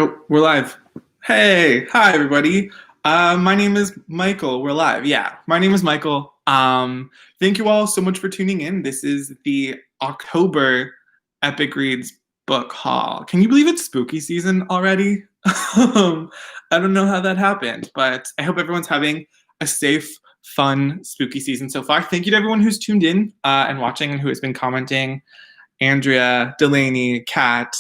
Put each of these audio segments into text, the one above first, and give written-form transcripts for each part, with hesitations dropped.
Oh, we're live. Hey, hi everybody. My name is Michael. We're live. Yeah, my name is Michael. Thank you all so much for tuning in. This is the October Epic Reads book haul. Can you believe it's spooky season already? I don't know how that happened, but I hope everyone's having a safe, fun, spooky season so far. Thank you to everyone who's tuned in and watching and who has been commenting. Andrea, Delaney, Kat,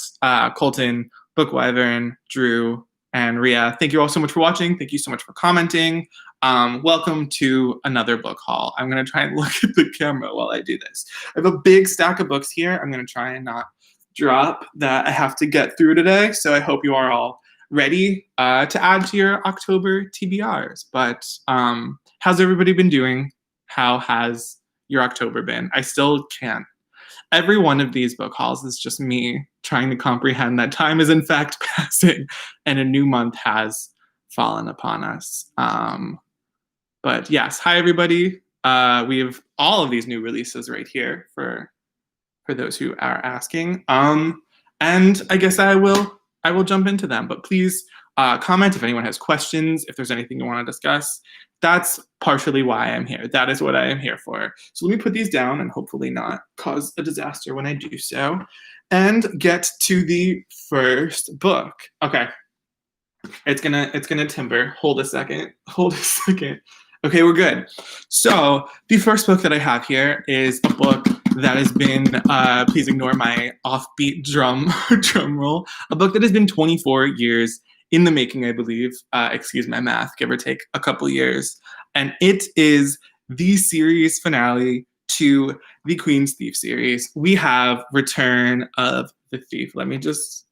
Colton, Bookwyvern, Drew, and Ria. Thank you all so much for watching. Thank you so much for commenting. Welcome to another book haul. I'm going to try and look at the camera while I do this. I have a big stack of books here. I'm going to try and not drop that I have to get through today. So I hope you are all ready to add to your October TBRs. But how's everybody been doing? How has your October been? I still can't. Every one of these book hauls is just me trying to comprehend that time is in fact passing and a new month has fallen upon us. But yes, hi everybody. We have all of these new releases right here for those who are asking. And I guess I will jump into them, but please comment if anyone has questions, if there's anything you want to discuss. That's partially why I'm here. That is what I am here for. So let me put these down and hopefully not cause a disaster when I do so. And get to the first book. Okay. It's gonna timber. Hold a second. Okay, we're good. So the first book that I have here is a book that has been, please ignore my offbeat drum roll, a book that has been 24 years in the making, I believe. Excuse my math, give or take a couple years. And it is the series finale to the Queen's Thief series. We have Return of the Thief. Let me just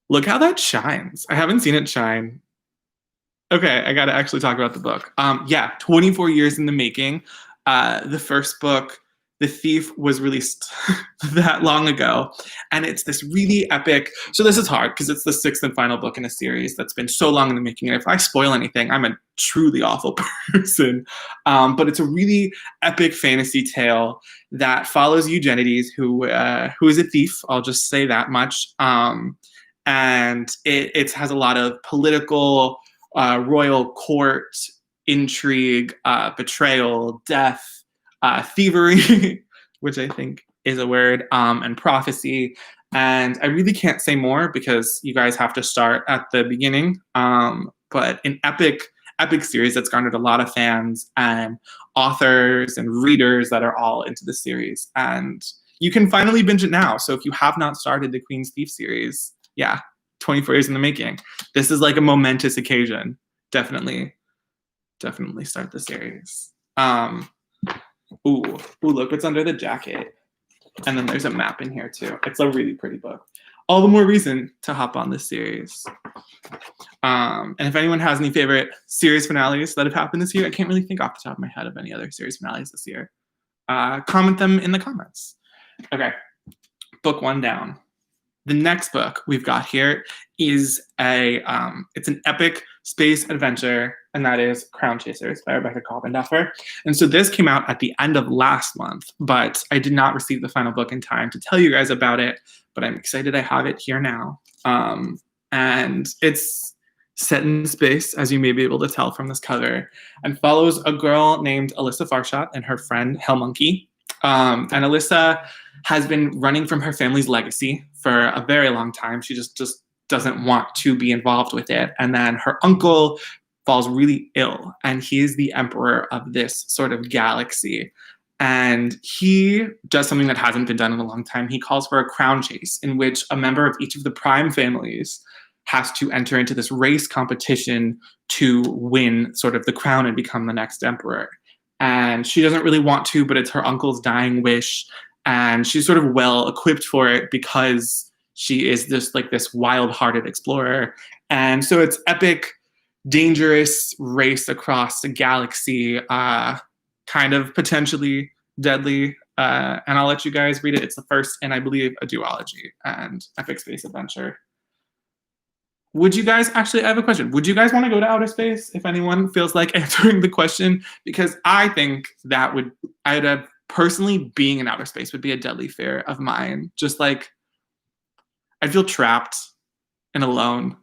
look how that shines. I haven't seen it shine. Okay, I gotta actually talk about the book. Yeah, 24 years in the making. The first book, The Thief, was released that long ago, and it's this really epic. So this is hard because it's the sixth and final book in a series that's been so long in the making. And if I spoil anything, I'm a truly awful person. But it's a really epic fantasy tale that follows Eugenides, who is a thief. I'll just say that much. And it has a lot of political, royal court intrigue, betrayal, death, thievery, which I think is a word, and prophecy. And I really can't say more because you guys have to start at the beginning. But an epic series that's garnered a lot of fans and authors and readers that are all into the series. And you can finally binge it now. So if you have not started the Queen's Thief series, yeah, 24 years in the making. This is like a momentous occasion. Definitely start the series. Ooh, look what's under the jacket. And then there's a map in here too. It's a really pretty book. All the more reason to hop on this series. And if anyone has any favorite series finales that have happened this year, I can't really think off the top of my head of any other series finales this year. Comment them in the comments. Okay, book one down. The next book we've got here is it's an epic space adventure, and that is Crown Chasers by Rebecca Cobbenduffer. And so this came out at the end of last month, but I did not receive the final book in time to tell you guys about it, but I'm excited I have it here now. And it's set in space, as you may be able to tell from this cover, and follows a girl named Alyssa Farshot and her friend Hellmonkey. And Alyssa has been running from her family's legacy for a very long time. She just doesn't want to be involved with it. And then her uncle falls really ill, and he is the emperor of this sort of galaxy. And he does something that hasn't been done in a long time. He calls for a crown chase in which a member of each of the prime families has to enter into this race competition to win sort of the crown and become the next emperor. And she doesn't really want to, but it's her uncle's dying wish. And she's sort of well equipped for it because she is this wild-hearted explorer. And so it's epic, dangerous race across the galaxy, kind of potentially deadly. And I'll let you guys read it. It's the first in, I believe, a duology and epic space adventure. Would you guys, actually, I have a question. Would you guys want to go to outer space if anyone feels like answering the question? Because I think that I'd have personally, being in outer space would be a deadly fear of mine. Just like, I'd feel trapped and alone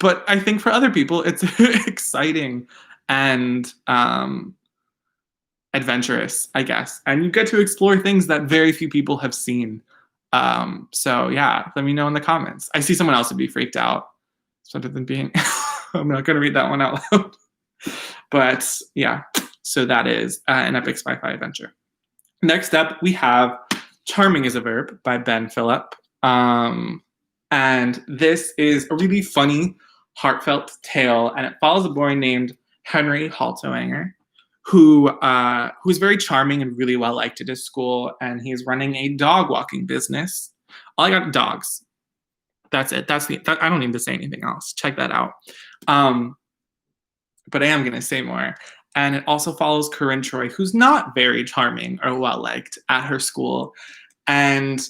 but I think for other people, it's exciting and adventurous, I guess. And you get to explore things that very few people have seen. So yeah, let me know in the comments. I see someone else would be freaked out. Rather than being, I'm not going to read that one out loud. But yeah, so that is an epic sci-fi adventure. Next up, we have Charming is a Verb by Ben Phillip. And this is a really funny, heartfelt tale, and it follows a boy named Henry Haltowanger, who's very charming and really well liked at his school, and he's running a dog walking business. All I got dogs. That's it. I don't need to say anything else. Check that out. But I am going to say more. And it also follows Corinne Troy, who's not very charming or well-liked at her school. And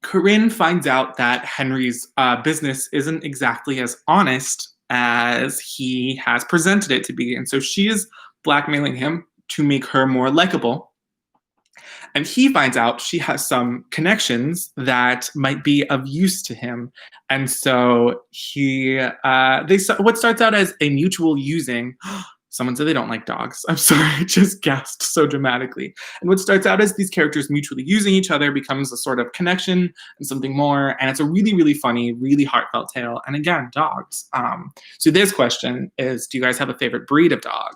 Corinne finds out that Henry's business isn't exactly as honest as he has presented it to be. And so she is blackmailing him to make her more likable. And he finds out she has some connections that might be of use to him. And so what starts out as a mutual using, someone said they don't like dogs. I'm sorry, I just gasped so dramatically. And what starts out as these characters mutually using each other becomes a sort of connection and something more. And it's a really, really funny, really heartfelt tale. And again, dogs. So this question is, do you guys have a favorite breed of dog?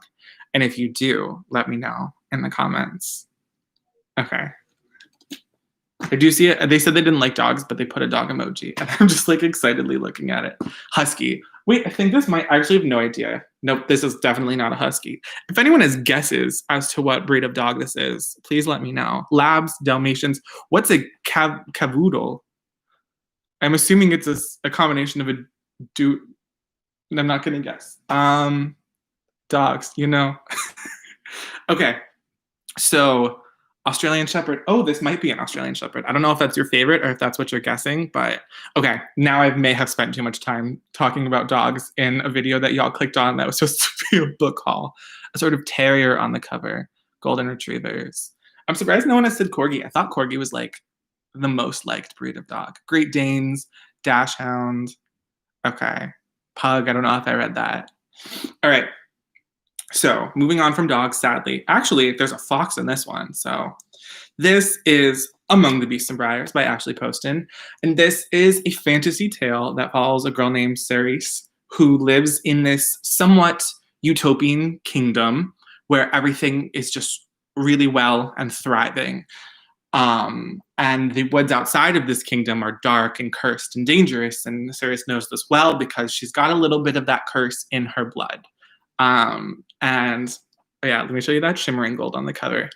And if you do, let me know in the comments. Okay. I do see it. They said they didn't like dogs, but they put a dog emoji. And I'm just like excitedly looking at it. Husky. Wait, I think this might, I actually have no idea. Nope, this is definitely not a husky. If anyone has guesses as to what breed of dog this is, please let me know. Labs, Dalmatians. What's a cavoodle? I'm assuming it's a combination of a dude. I'm not going to guess. Dogs, you know. Okay. So Australian Shepherd. Oh, this might be an Australian Shepherd. I don't know if that's your favorite or if that's what you're guessing, but okay. Now I may have spent too much time talking about dogs in a video that y'all clicked on that was supposed to be a book haul. A sort of terrier on the cover. Golden Retrievers. I'm surprised no one has said Corgi. I thought Corgi was like the most liked breed of dog. Great Danes, Dachshund. Okay. Pug. I don't know if I read that. All right. So moving on from dogs, sadly. Actually, there's a fox in this one. So this is Among the Beasts and Briars by Ashley Poston. And this is a fantasy tale that follows a girl named Ceres who lives in this somewhat utopian kingdom where everything is just really well and thriving. And the woods outside of this kingdom are dark and cursed and dangerous. And Ceres knows this well because she's got a little bit of that curse in her blood. And yeah, let me show you that shimmering gold on the cover.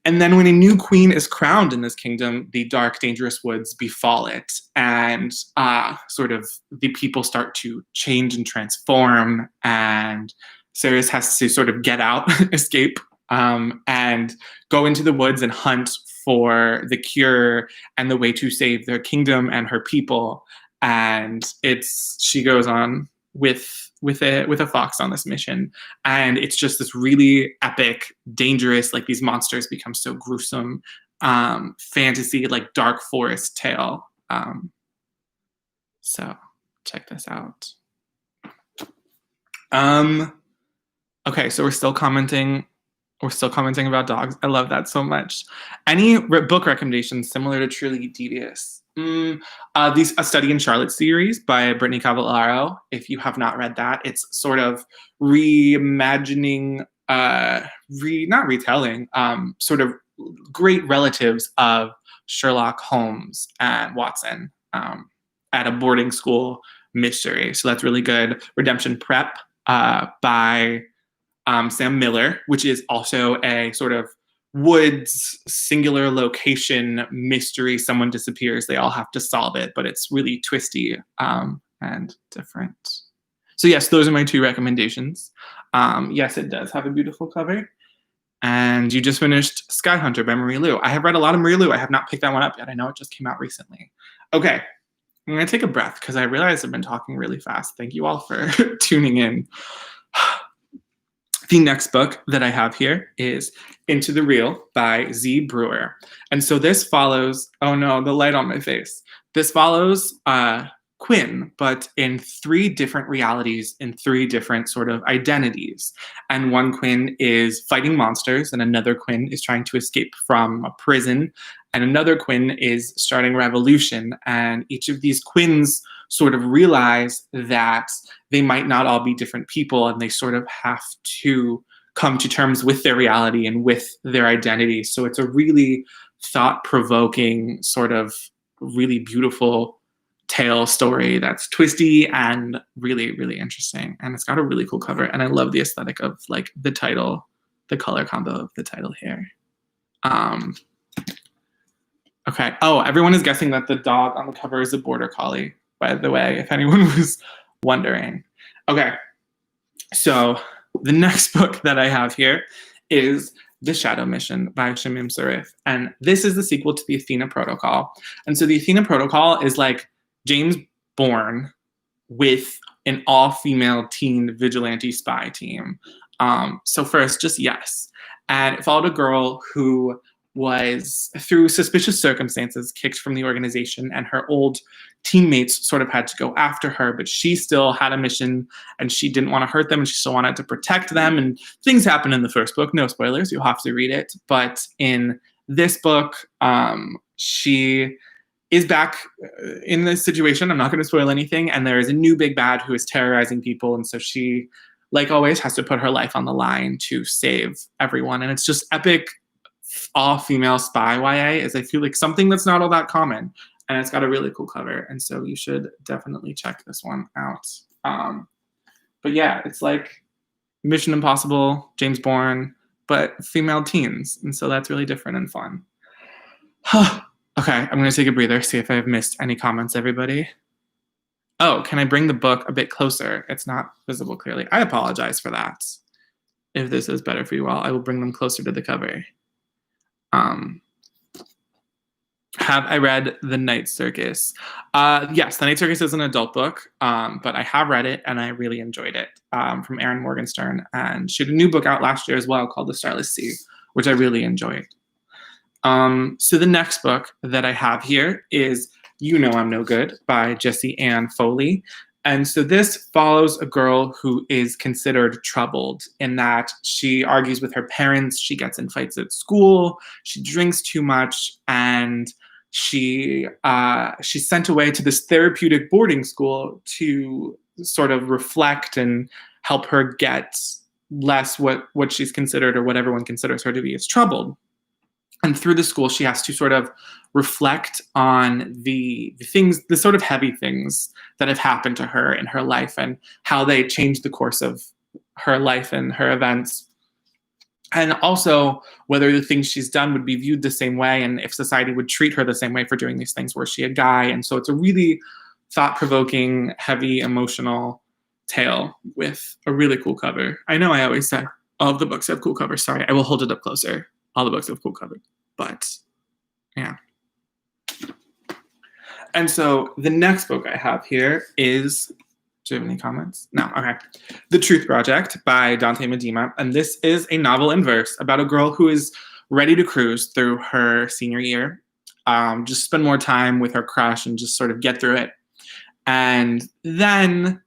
And then when a new queen is crowned in this kingdom, the dark, dangerous woods befall it. And sort of the people start to change and transform. And Ceres has to sort of get out, escape, and go into the woods and hunt for the cure and the way to save their kingdom and her people. And she goes on with a fox on this mission, and it's just this really epic, dangerous, like these monsters become so gruesome, fantasy, like dark forest tale. So check this out. Okay, so we're still commenting about dogs. I love that so much. Any book recommendations similar to Truly Devious? A Study in Charlotte series by Brittany Cavallaro. If you have not read that, it's sort of reimagining, not retelling, sort of great relatives of Sherlock Holmes and Watson at a boarding school mystery. So that's really good. Redemption Prep by Sam Miller, which is also a sort of woods singular location mystery. Someone disappears, they all have to solve it, but it's really twisty and different. So yes, those are my two recommendations. Yes, it does have a beautiful cover. And you just finished Sky Hunter by Marie Lu. I have read a lot of Marie Lu. I have not picked that one up yet. I know it just came out recently. Okay, I'm gonna take a breath because I realize I've been talking really fast. Thank you all for tuning in. The next book that I have here is Into the Real by Z. Brewer. And so this follows, oh no, the light on my face. This follows Quinn, but in 3 different realities, in 3 different sort of identities. And one Quinn is fighting monsters, and another Quinn is trying to escape from a prison, and another Quinn is starting a revolution. And each of these Quinns sort of realize that they might not all be different people, and they sort of have to come to terms with their reality and with their identity. So it's a really thought-provoking, sort of really beautiful tale story that's twisty and really, really interesting. And it's got a really cool cover. And I love the aesthetic of like the title, the color combo of the title here. Okay. Oh, everyone is guessing that the dog on the cover is a border collie, by the way, if anyone was wondering. Okay. So the next book that I have here is The Shadow Mission by Shamim Sarif. And this is the sequel to the Athena Protocol. And so the Athena Protocol is like James Bourne with an all-female teen vigilante spy team. So first, just yes. And it followed a girl who was, through suspicious circumstances, kicked from the organization, and her old teammates sort of had to go after her, but she still had a mission, and she didn't want to hurt them, and she still wanted to protect them. And things happen in the first book. No spoilers, you'll have to read it. But in this book, she is back in this situation. I'm not going to spoil anything. And there is a new big bad who is terrorizing people. And so she, like always, has to put her life on the line to save everyone. And it's just epic, all-female spy YA, is I feel like something that's not all that common. And it's got a really cool cover. And so you should definitely check this one out. But yeah, it's like Mission Impossible, James Bourne, but female teens. And so that's really different and fun. Okay, I'm going to take a breather, see if I've missed any comments, everybody. Oh, can I bring the book a bit closer? It's not visible clearly. I apologize for that. If this is better for you all, I will bring them closer to the cover. Have I read The Night Circus? Yes, The Night Circus is an adult book, but I have read it and I really enjoyed it, from Erin Morgenstern. And she had a new book out last year as well called The Starless Sea, which I really enjoyed. So the next book that I have here is You Know I'm No Good by Jessie Ann Foley. And so this follows a girl who is considered troubled in that she argues with her parents, she gets in fights at school, she drinks too much, and she's sent away to this therapeutic boarding school to sort of reflect and help her get less what she's considered, or what everyone considers her to be, as troubled. And through the school, she has to sort of reflect on the things, the sort of heavy things that have happened to her in her life and how they changed the course of her life and her events. And also whether the things she's done would be viewed the same way, and if society would treat her the same way for doing these things. Were she a guy? And so it's a really thought-provoking, heavy, emotional tale with a really cool cover. I know I always say all of the books have cool covers. Sorry, I will hold it up closer. All the books have cool covers, but yeah. And so the next book I have here is, do you have any comments? No, okay. The Truth Project by Dante Medina. And this is a novel in verse about a girl who is ready to cruise through her senior year, just spend more time with her crush and just sort of get through it. And then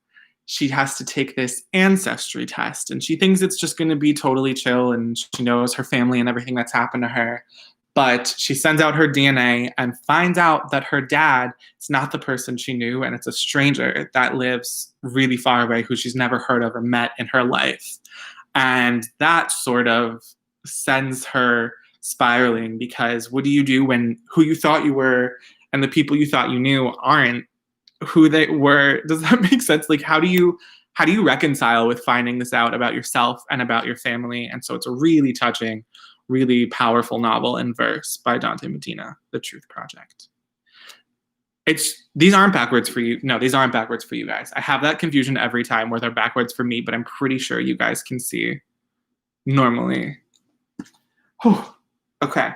she has to take this ancestry test, and she thinks it's just going to be totally chill, and she knows her family and everything that's happened to her. But she sends out her DNA and finds out that her dad is not the person she knew, and it's a stranger that lives really far away who she's never heard of or met in her life. And that sort of sends her spiraling, because what do you do when who you thought you were and the people you thought you knew aren't who they were? Does that make sense? Like, how do you reconcile with finding this out about yourself and about your family? And so it's a really touching, really powerful novel in verse by Dante Medina, The Truth Project. These aren't backwards for you. No, these aren't backwards for you guys. I have that confusion every time where they're backwards for me, but I'm pretty sure you guys can see normally. Whew. Okay.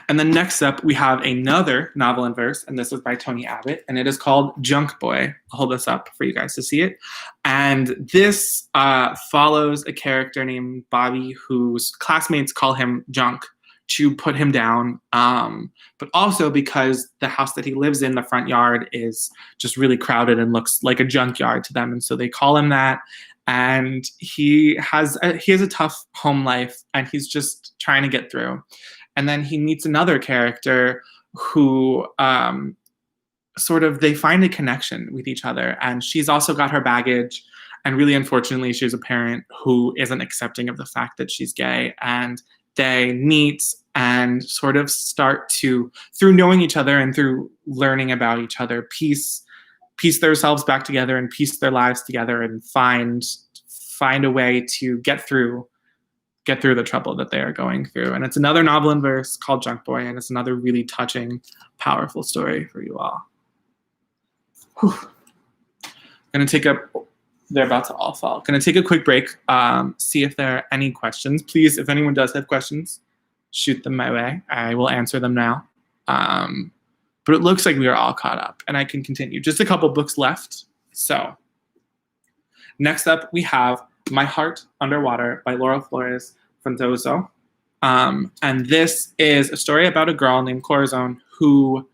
And then next up, we have another novel in verse, and this is by Tony Abbott, and it is called Junk Boy. I'll hold this up for you guys to see it. And this follows a character named Bobby whose classmates call him Junk to put him down, but also because the house that he lives in, the front yard, is just really crowded and looks like a junkyard to them, and so they call him that. And he has a tough home life, and he's just trying to get through. And then he meets another character who they find a connection with each other, and she's also got her baggage. And really, unfortunately, she's a parent who isn't accepting of the fact that she's gay. And they meet and sort of start to, through knowing each other and through learning about each other, piece themselves back together and piece their lives together and find a way to get through the trouble that they are going through. And it's another novel in verse called Junk Boy, and it's another really touching, powerful story for you all. Whew. They're about to all fall. Going to take a quick break, see if there are any questions. Please, if anyone does have questions, shoot them my way. I will answer them now. But it looks like we are all caught up, and I can continue. Just a couple books left. So next up, we have My Heart Underwater by Laura Flores Fontoso. And this is a story about a girl named Corazon who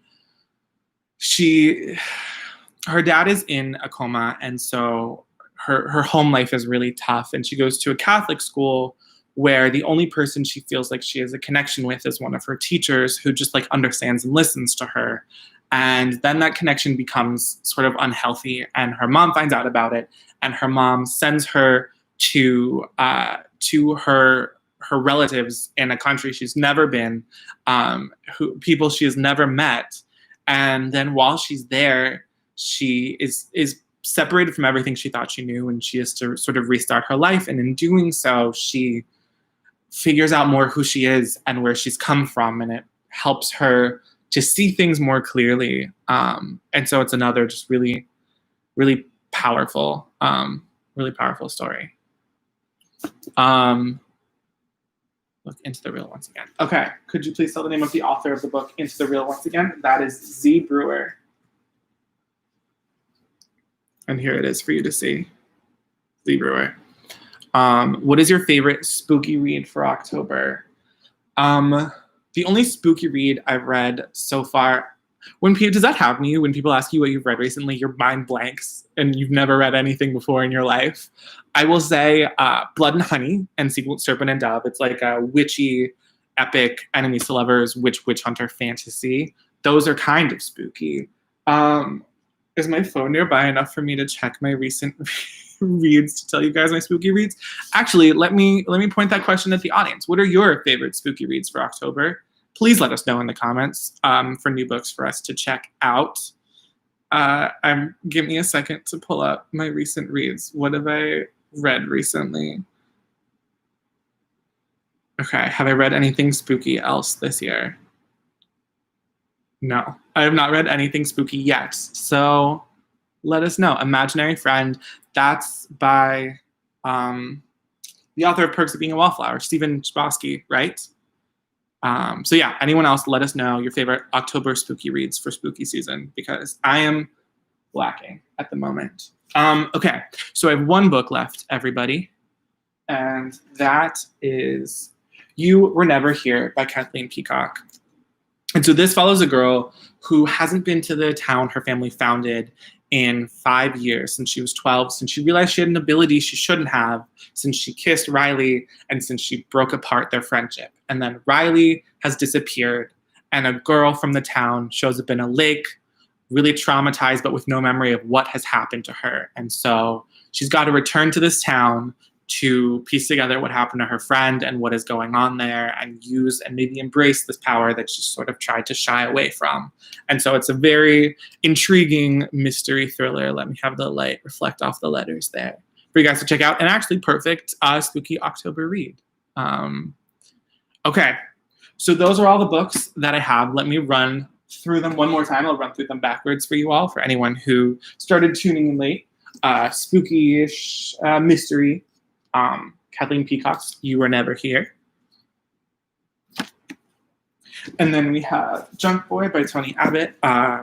her dad is in a coma, and so her home life is really tough, and she goes to a Catholic school where the only person she feels like she has a connection with is one of her teachers who just understands and listens to her. And then that connection becomes sort of unhealthy, and her mom finds out about it, and her mom sends her to her relatives in a country she's never been, people she has never met. And then while she's there, she is separated from everything she thought she knew, and she has to sort of restart her life. And in doing so, she figures out more who she is and where she's come from, and it helps her to see things more clearly. And so it's another just really, really powerful story. Look Into the Real once again. Okay, could you please tell the name of the author of the book Into the Real once again? That is Z. Brewer. And here it is for you to see. Z. Brewer. What is your favorite spooky read for October? The only spooky read I've read so far, does that happen to you when people ask you what you've read recently, your mind blanks and you've never read anything before in your life? I will say Blood and Honey and Serpent and Dove. It's like a witchy, epic, enemies to lovers, witch hunter fantasy. Those are kind of spooky. Is my phone nearby enough for me to check my recent reads to tell you guys my spooky reads? Actually, let me point that question at the audience. What are your favorite spooky reads for October? Please let us know in the comments for new books for us to check out. Give me a second to pull up my recent reads. What have I read recently? Okay, have I read anything spooky else this year? No, I have not read anything spooky yet. So let us know. Imaginary Friend, that's by the author of Perks of Being a Wallflower, Stephen Chbosky, right? So yeah, anyone else, let us know your favorite October spooky reads for spooky season, because I am lacking at the moment. Okay, so I have one book left, everybody, and that is You Were Never Here by Kathleen Peacock. And so this follows a girl who hasn't been to the town her family founded in 5 years, since she was 12, since she realized she had an ability she shouldn't have, since she kissed Riley, and since she broke apart their friendship. And then Riley has disappeared, and a girl from the town shows up in a lake, really traumatized, but with no memory of what has happened to her. And so she's got to return to this town to piece together what happened to her friend and what is going on there, and use and maybe embrace this power that she sort of tried to shy away from. And so it's a very intriguing mystery thriller. Let me have the light reflect off the letters there for you guys to check out. And actually perfect spooky October read. Okay, so those are all the books that I have. Let me run through them one more time. I'll run through them backwards for you all, for anyone who started tuning in late. Spooky-ish mystery. Kathleen Peacock's You Were Never Here. And then we have Junk Boy by Tony Abbott,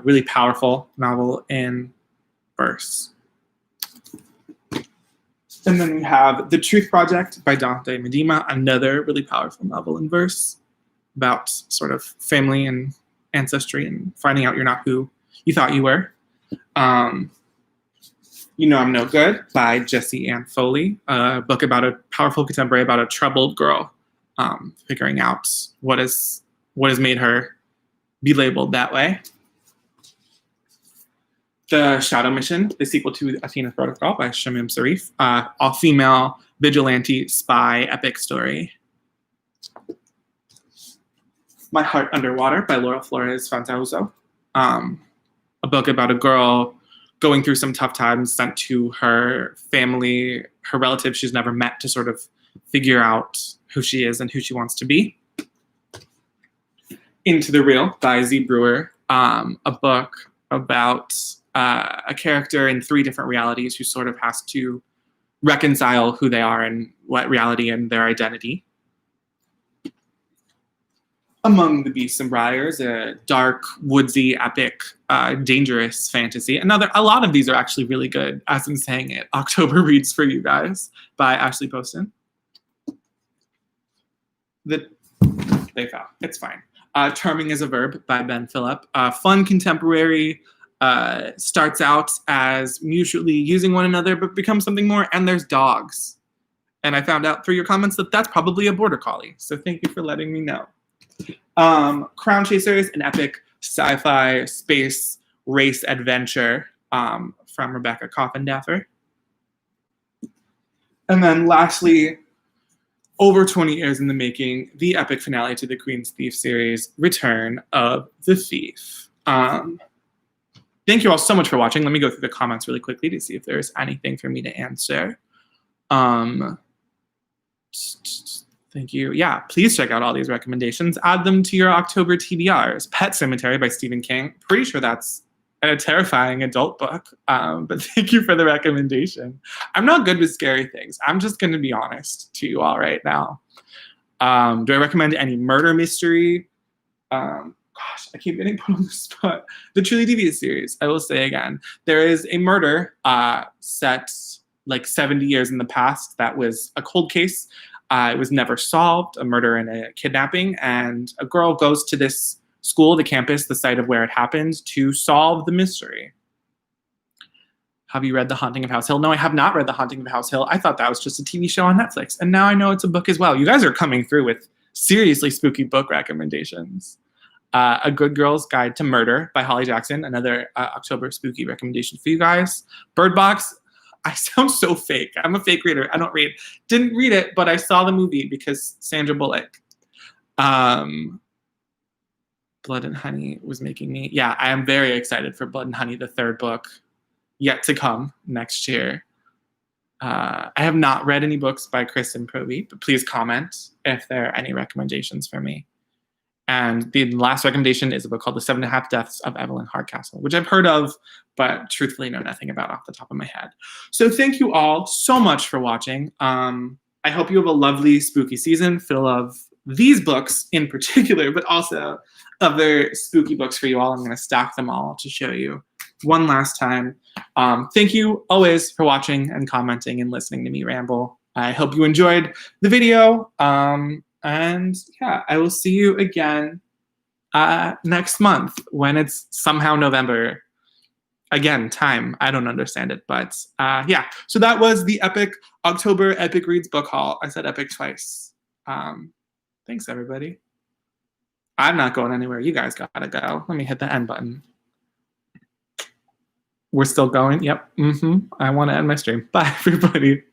really powerful novel in verse. And then we have The Truth Project by Dante Medema, another really powerful novel in verse. about sort of family and ancestry and finding out you're not who you thought you were. You Know I'm No Good by Jessie Ann Foley, a book about a powerful contemporary about a troubled girl figuring out what has made her be labeled that way. The Shadow Mission, the sequel to Athena's Protocol by Shamim Sarif, all-female vigilante spy epic story. My Heart Underwater by Laura Flores Fantauzzo, a book about a girl going through some tough times, sent to her family, her relatives she's never met, to sort of figure out who she is and who she wants to be. Into the Real by Z. Brewer, a book about a character in 3 different realities who sort of has to reconcile who they are and what reality and their identity. Among the Beasts and Briars, a dark, woodsy, epic, dangerous fantasy. A lot of these are actually really good, as I'm saying it. October Reads for You Guys by Ashley Poston. They fell. It's fine. Charming as a Verb by Ben Phillip. Fun contemporary, starts out as mutually using one another, but becomes something more, and there's dogs. And I found out through your comments that that's probably a border collie. So thank you for letting me know. Crown Chasers, an epic sci-fi space race adventure from Rebecca Coffindaffer. And then lastly, over 20 years in the making, the epic finale to the Queen's Thief series, Return of the Thief. Thank you all so much for watching. Let me go through the comments really quickly to see if there's anything for me to answer. Thank you. Yeah, please check out all these recommendations. Add them to your October TBRs. Pet Cemetery by Stephen King. Pretty sure that's a terrifying adult book, but thank you for the recommendation. I'm not good with scary things. I'm just going to be honest to you all right now. Do I recommend any murder mystery? Gosh, I keep getting put on the spot. The Truly Devious series, I will say again. There is a murder set like 70 years in the past that was a cold case. It was never solved, a murder and a kidnapping, and a girl goes to this school, the campus, the site of where it happened, to solve the mystery. Have you read The Haunting of House Hill? No, I have not read The Haunting of House Hill. I thought that was just a TV show on Netflix, and now I know it's a book as well. You guys are coming through with seriously spooky book recommendations. A Good Girl's Guide to Murder by Holly Jackson, another October spooky recommendation for you guys. Bird Box. I sound so fake. I'm a fake reader. I don't read. Didn't read it, but I saw the movie because Sandra Bullock. Blood and Honey was making me. Yeah, I am very excited for Blood and Honey, the 3rd book, yet to come next year. I have not read any books by Kristen Proby, but please comment if there are any recommendations for me. And the last recommendation is a book called The 7.5 Deaths of Evelyn Hardcastle, which I've heard of, but truthfully know nothing about off the top of my head. So thank you all so much for watching. I hope you have a lovely spooky season full of these books in particular, but also other spooky books for you all. I'm going to stack them all to show you one last time. Thank you always for watching and commenting and listening to me ramble. I hope you enjoyed the video. And yeah, I will see you again next month when it's somehow November. Again, time, I don't understand it, but yeah. So that was the epic October Epic Reads book haul. I said epic twice. Thanks, everybody. I'm not going anywhere. You guys gotta go. Let me hit the end button. We're still going? Yep. I want to end my stream. Bye, everybody.